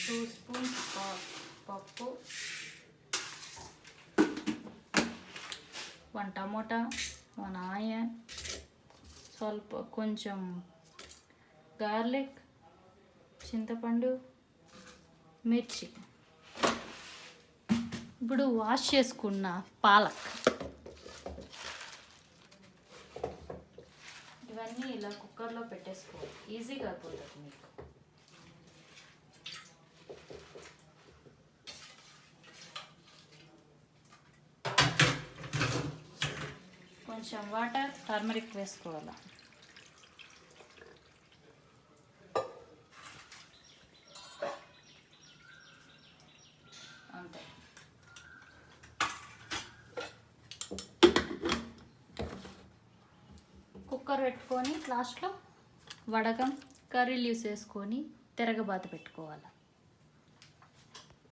2 spoons పప్పు, 1 tomato, 1 onion, కొంచెం garlic, చింతపండు, మిర్చి. ఇప్పుడు వాష్ చేసుకున్న పాలక్ ఇవన్నీ ఇలా కుక్కర్లో పెట్టేసుకోవాలి, ఈజీగా అయిపోతుంది మీకు. కొంచెం వాటర్, టర్మరిక్ వేసుకోవాలి. అంతే. కుక్కర్ పెట్టుకొని లాస్ట్లో వడకం, కర్రీ లీవ్స్ వేసుకొని తిరగబాత పెట్టుకోవాలి.